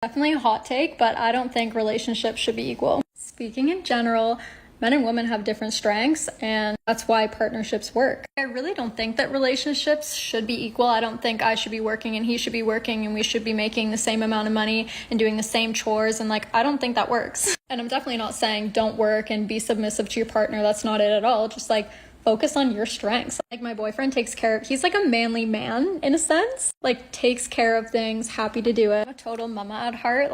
Definitely a hot take, but I don't think relationships should be equal. Speaking in general, men and women have different strengths, and that's why partnerships work. I really don't think that relationships should be equal. I don't think I should be working and he should be working and we should be making the same amount of money and doing the same chores, and I don't think that works. And I'm definitely not saying don't work and be submissive to your partner. That's not it at all. Just focus on your strengths. My boyfriend takes care of, he's a manly man in a sense, takes care of things, happy to do it. I'm a total mama at heart.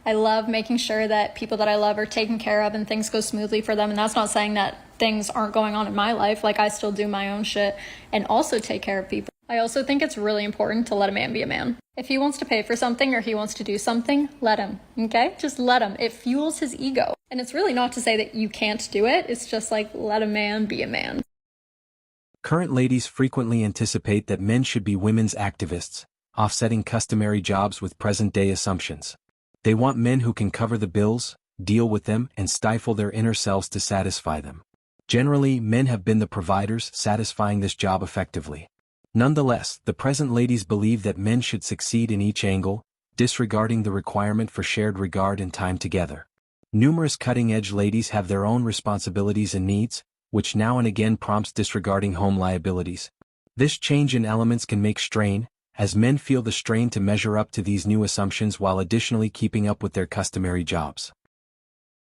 I love making sure that people that I love are taken care of and things go smoothly for them. And that's not saying that things aren't going on in my life. I still do my own shit and also take care of people. I also think it's really important to let a man be a man. If he wants to pay for something or he wants to do something, let him, okay? Just let him. It fuels his ego. And it's really not to say that you can't do it. It's just let a man be a man. Current ladies frequently anticipate that men should be women's activists, offsetting customary jobs with present-day assumptions. They want men who can cover the bills, deal with them, and stifle their inner selves to satisfy them. Generally, men have been the providers, satisfying this job effectively. Nonetheless, the present ladies believe that men should succeed in each angle, disregarding the requirement for shared regard and time together. Numerous cutting-edge ladies have their own responsibilities and needs, which now and again prompts disregarding home liabilities. This change in elements can make strain, as men feel the strain to measure up to these new assumptions while additionally keeping up with their customary jobs.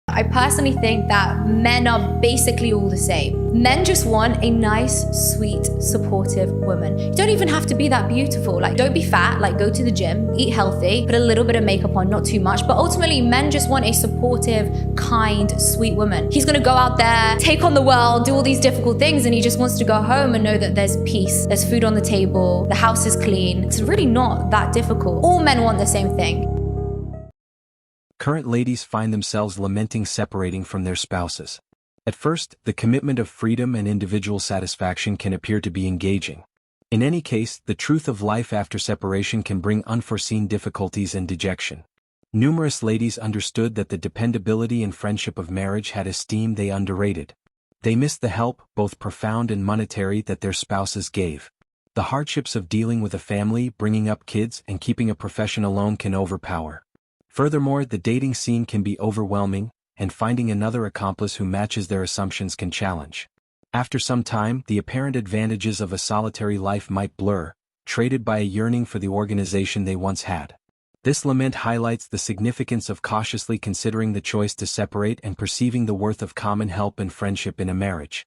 I personally think that men are basically all the same. Men just want a nice, sweet, supportive woman. You don't even have to be that beautiful. Don't be fat, go to the gym, eat healthy, put a little bit of makeup on, not too much. But ultimately, men just want a supportive, kind, sweet woman. He's gonna go out there, take on the world, do all these difficult things, and he just wants to go home and know that there's peace, there's food on the table, the house is clean. It's really not that difficult. All men want the same thing. Current ladies find themselves lamenting separating from their spouses. At first, the commitment of freedom and individual satisfaction can appear to be engaging. In any case, the truth of life after separation can bring unforeseen difficulties and dejection. Numerous ladies understood that the dependability and friendship of marriage had esteem they underrated. They missed the help, both profound and monetary, that their spouses gave. The hardships of dealing with a family, bringing up kids, and keeping a profession alone can overpower. Furthermore, the dating scene can be overwhelming, and finding another accomplice who matches their assumptions can challenge. After some time, the apparent advantages of a solitary life might blur, traded by a yearning for the organization they once had. This lament highlights the significance of cautiously considering the choice to separate and perceiving the worth of common help and friendship in a marriage.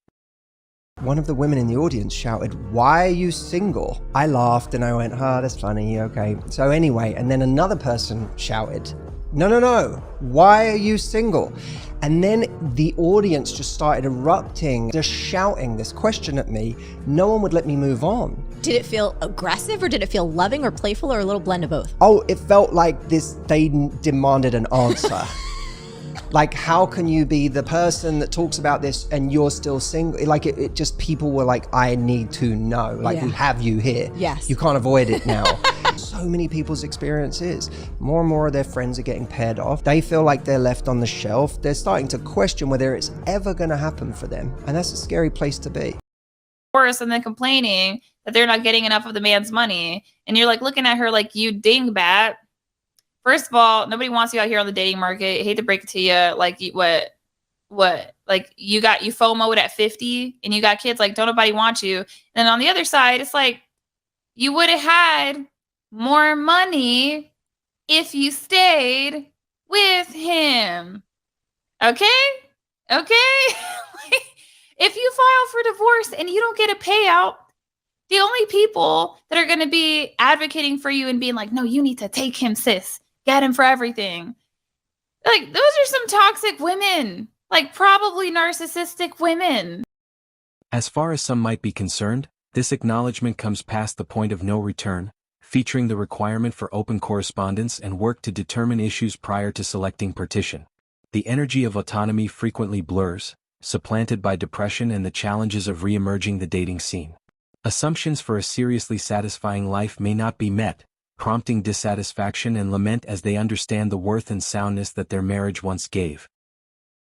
One of the women in the audience shouted, "Why are you single?" I laughed and I went, "Ah, that's funny, okay." So anyway, and then another person shouted, No, why are you single?" And then the audience just started erupting, just shouting this question at me. No one would let me move on. Did it feel aggressive, or did it feel loving or playful, or a little blend of both? Oh, it felt like they demanded an answer. How can you be the person that talks about this and you're still single? It just, people were like, I need to know. Yeah. We have you here. Yes. You can't avoid it now. So many people's experiences. More and more of their friends are getting paired off. They feel like they're left on the shelf. They're starting to question whether it's ever going to happen for them. And that's a scary place to be. Worse, and then complaining that they're not getting enough of the man's money. And you're looking at her like, you dingbat. First of all, nobody wants you out here on the dating market. I hate to break it to you. What? You FOMO'd at 50 and you got kids. Don't nobody want you. And then on the other side, it's you would have had more money if you stayed with him. Okay? If you file for divorce and you don't get a payout, the only people that are going to be advocating for you and being like, no, you need to take him, sis. Get him for everything. Those are some toxic women. Probably narcissistic women. As far as some might be concerned, this acknowledgement comes past the point of no return, featuring the requirement for open correspondence and work to determine issues prior to selecting partition. The energy of autonomy frequently blurs, supplanted by depression and the challenges of re-emerging the dating scene. Assumptions for a seriously satisfying life may not be met, prompting dissatisfaction and lament as they understand the worth and soundness that their marriage once gave.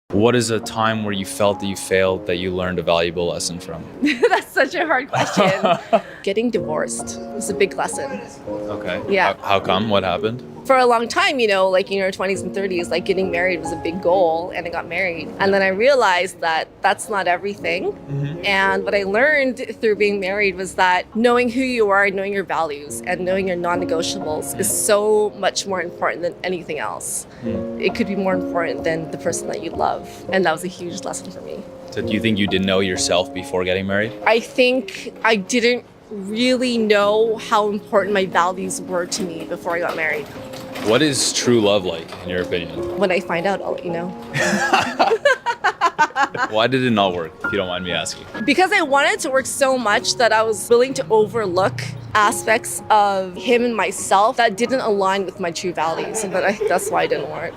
What is a time where you felt that you failed that you learned a valuable lesson from? That's so such a hard question. Getting divorced was a big lesson. Okay. Yeah. How come? What happened? For a long time, you know, like in your 20s and 30s, like getting married was a big goal, and I got married. And then I realized that that's not everything. And what I learned through being married was that knowing who you are, knowing your values, and knowing your non-negotiables is so much more important than anything else. It could be more important than the person that you love. And that was a huge lesson for me. So do you think you didn't know yourself before getting married? I think I didn't really know how important my values were to me before I got married. What is true love like, in your opinion? When I find out, I'll let you know. Why did it not work, if you don't mind me asking? Because I wanted to work so much that I was willing to overlook aspects of him and myself that didn't align with my true values. And that's why it didn't work.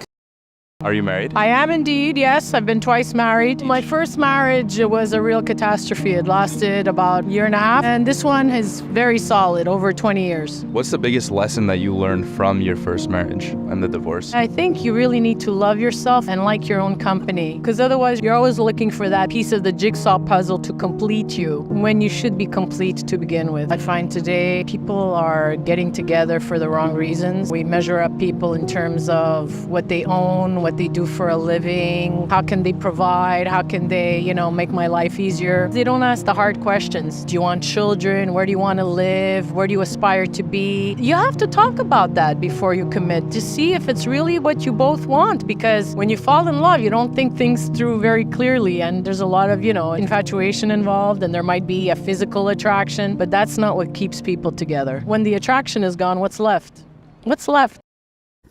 Are you married? I am indeed, yes. I've been twice married. My first marriage was a real catastrophe. It lasted about a year and a half. And this one is very solid, over 20 years. What's the biggest lesson that you learned from your first marriage and the divorce? I think you really need to love yourself and like your own company, because otherwise you're always looking for that piece of the jigsaw puzzle to complete you when you should be complete to begin with. I find today people are getting together for the wrong reasons. We measure up people in terms of what they own, what they do for a living, how can they provide, how can they, make my life easier. They don't ask the hard questions. Do you want children? Where do you want to live? Where do you aspire to be? You have to talk about that before you commit to see if it's really what you both want, because when you fall in love, you don't think things through very clearly, and there's a lot of, infatuation involved, and there might be a physical attraction, but that's not what keeps people together. When the attraction is gone, what's left? What's left?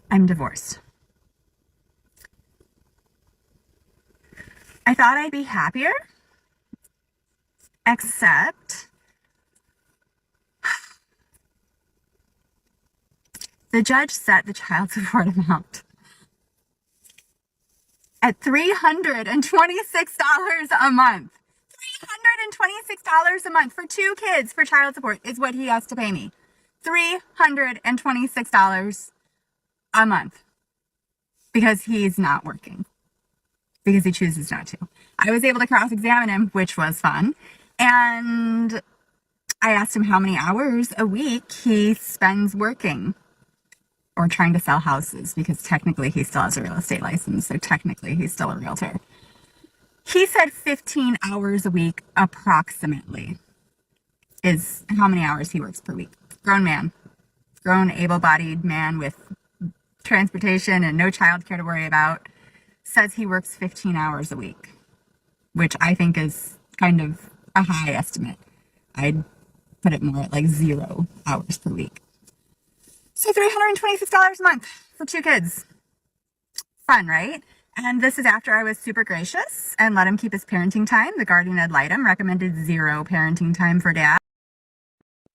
I'm divorced. I thought I'd be happier, except the judge set the child support amount at $326 a month. $326 a month for 2 kids for child support is what he has to pay me. $326 a month because he's not working. Because he chooses not to. I was able to cross-examine him, which was fun. And I asked him how many hours a week he spends working or trying to sell houses, because technically he still has a real estate license, so technically he's still a realtor. He said 15 hours a week approximately is how many hours he works per week. Grown man. Grown, able-bodied man with transportation and no childcare to worry about. Says he works 15 hours a week, which I think is kind of a high estimate. I'd put it more at like 0 hours per week. So $326 a month for 2 kids. Fun, right? And this is after I was super gracious and let him keep his parenting time. The guardian ad litem recommended 0 parenting time for dad.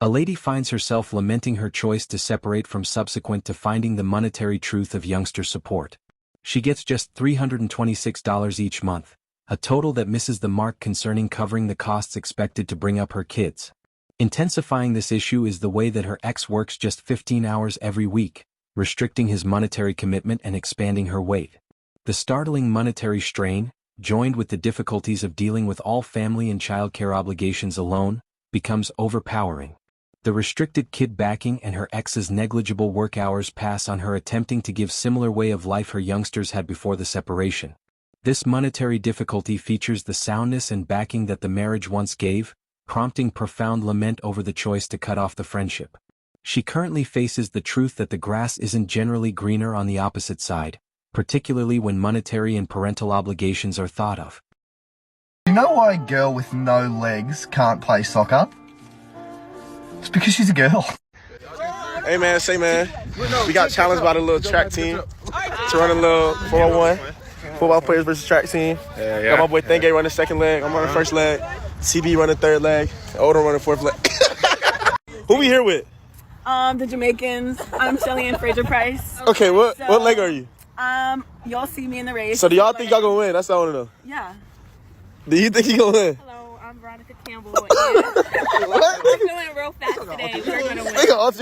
A lady finds herself lamenting her choice to separate from subsequent to finding the monetary truth of youngster support. She gets just $326 each month, a total that misses the mark concerning covering the costs expected to bring up her kids. Intensifying this issue is the way that her ex works just 15 hours every week, restricting his monetary commitment and expanding her weight. The startling monetary strain, joined with the difficulties of dealing with all family and childcare obligations alone, becomes overpowering. The restricted kid backing and her ex's negligible work hours pass on her attempting to give similar way of life her youngsters had before the separation. This monetary difficulty features the soundness and backing that the marriage once gave, prompting profound lament over the choice to cut off the friendship. She currently faces the truth that the grass isn't generally greener on the opposite side, particularly when monetary and parental obligations are thought of. You know why a girl with no legs can't play soccer? It's because she's a girl. Hey man, we got challenged by the little track team to run a little 4-on-1. Football players versus track team. Got my boy Thenge running second leg, I'm running first leg, CB running third leg, Odom running fourth leg. Who we here with? The Jamaicans. I'm Shelly and Fraser Price. Okay, what leg are you? Y'all see me in the race. So do y'all think y'all gonna win? That's what I wanna know. Yeah. Do you think you gonna win? Hello, I'm Veronica Campbell. I'm feeling real fast today. We're gonna win. What's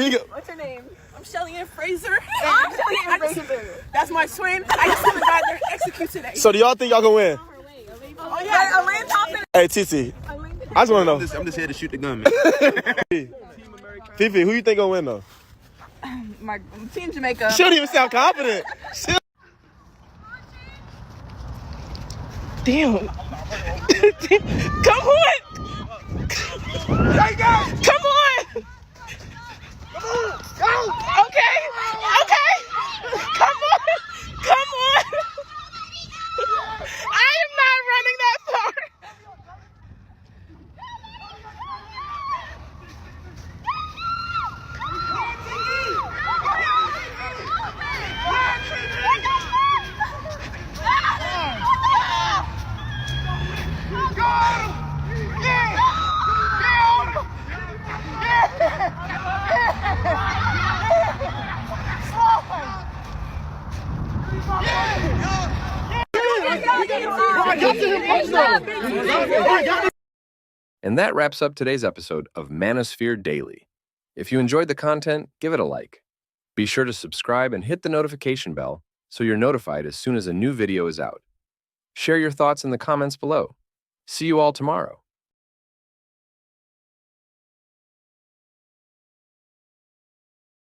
your name? I'm Shelly and Fraser. I'm Shelly and Fraser. That's my twin. I just haven't got there to execute today. So do y'all think y'all gonna win? Oh yeah, Elaine Thompson. Hey Titi, I just want to know. I'm just here to shoot the gun, man. Fifi, who you think gonna win though? My Team Jamaica. She don't even sound confident. Damn. Come on. Come on. Okay. Okay. Come on. Come on. I am not running that far. And that wraps up today's episode of Manosphere Daily. If you enjoyed the content, give it a like. Be sure to subscribe and hit the notification bell so you're notified as soon as a new video is out. Share your thoughts in the comments below. See you all tomorrow.